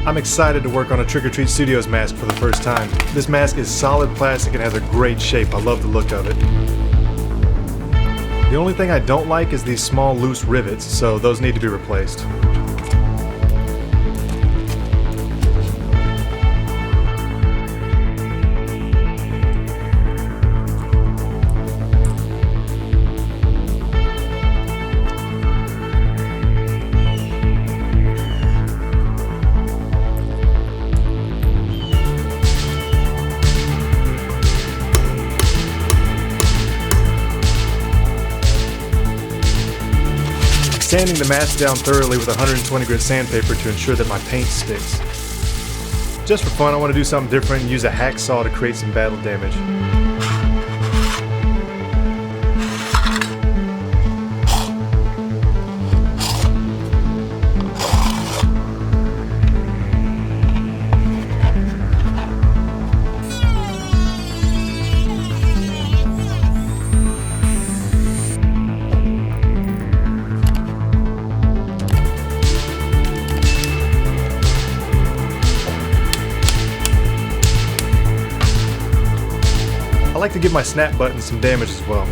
I'm excited to work on a Trick or Treat Studios mask for the first time. This mask is solid plastic and has a great shape. I love the look of it. The only thing I don't like is these small loose rivets, so those need to be replaced. Sanding the mask down thoroughly with 120 grit sandpaper to ensure that my paint sticks. Just for fun, I want to do something different and use a hacksaw to create some battle damage. I like to give my snap button some damage as well.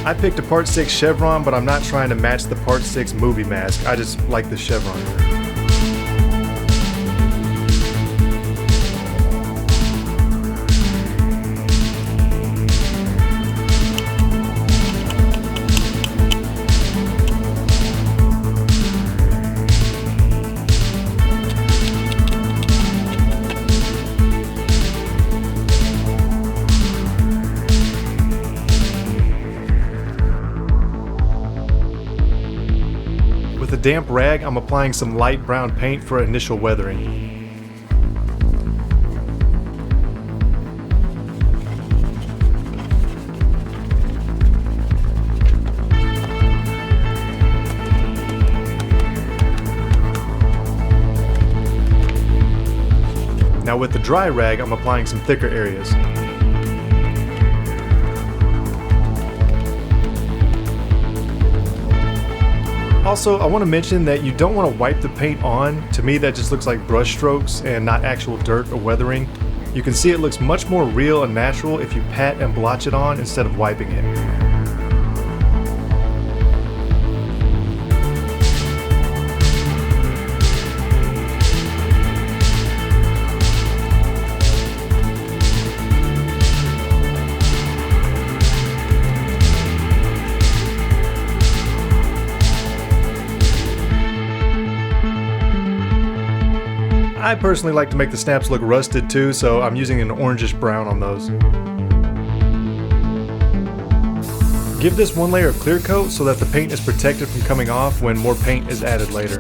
I picked a Part 6 chevron, but I'm not trying to match the Part 6 movie mask. I just like the chevron. With a damp rag, I'm applying some light brown paint for initial weathering. Now with the dry rag, I'm applying some thicker areas. Also, I want to mention that you don't want to wipe the paint on. To me, that just looks like brush strokes and not actual dirt or weathering. You can see it looks much more real and natural if you pat and blotch it on instead of wiping it. I personally like to make the snaps look rusted too, so I'm using an orangish brown on those. Give this one layer of clear coat so that the paint is protected from coming off when more paint is added later.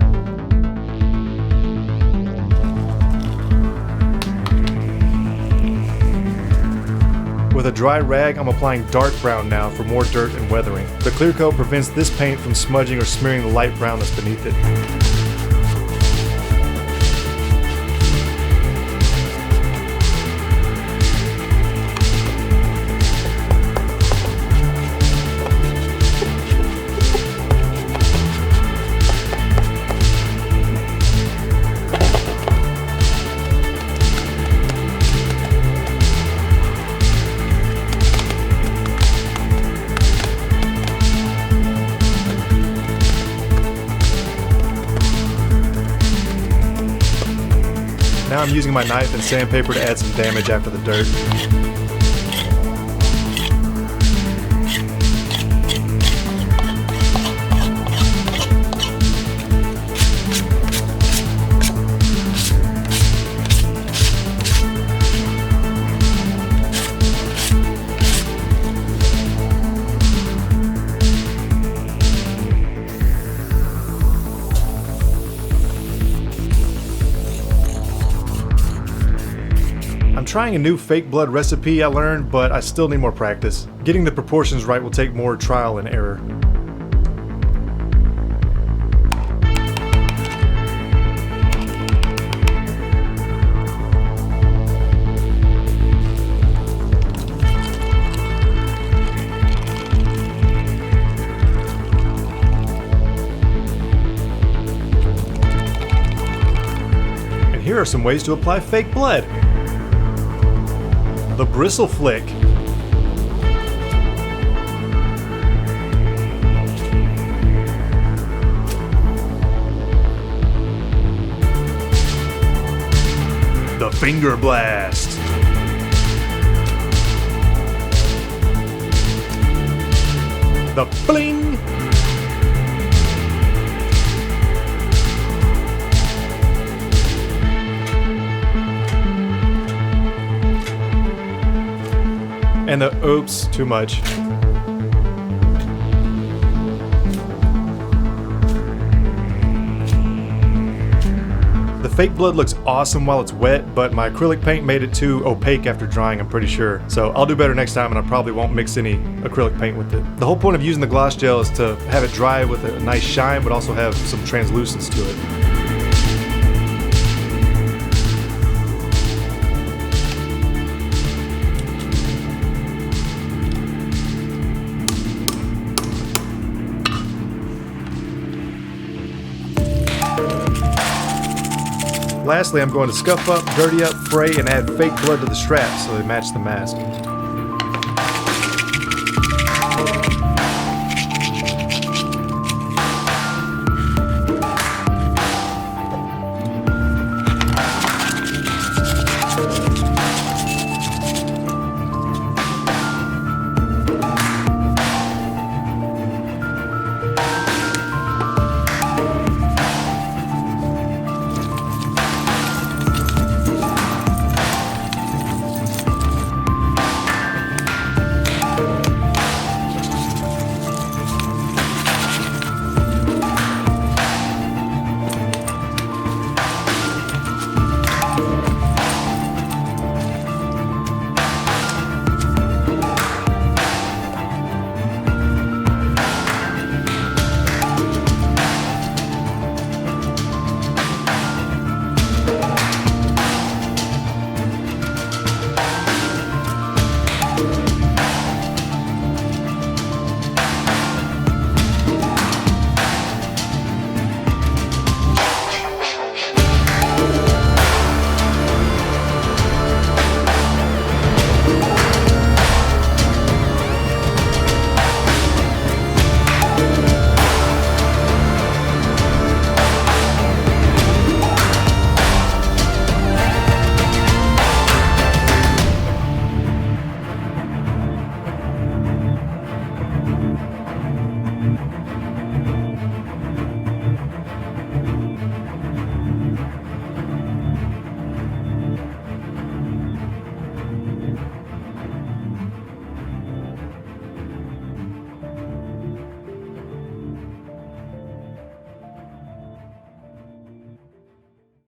With a dry rag, I'm applying dark brown now for more dirt and weathering. The clear coat prevents this paint from smudging or smearing the light brown that's beneath it. Now I'm using my knife and sandpaper to add some damage after the dirt. trying a new fake blood recipe I learned, but I still need more practice. Getting the proportions right will take more trial and error. Here are some ways to apply fake blood. The bristle flick. The finger blast. The bling. And the oops, too much. The fake blood looks awesome while it's wet, but my acrylic paint made it too opaque after drying, I'm pretty sure. So I'll do better next time, and I probably won't mix any acrylic paint with it. The whole point of using the gloss gel is to have it dry with a nice shine, but also have some translucence to it. Lastly, I'm going to scuff up, dirty up, fray, and add fake blood to the straps so they match the mask.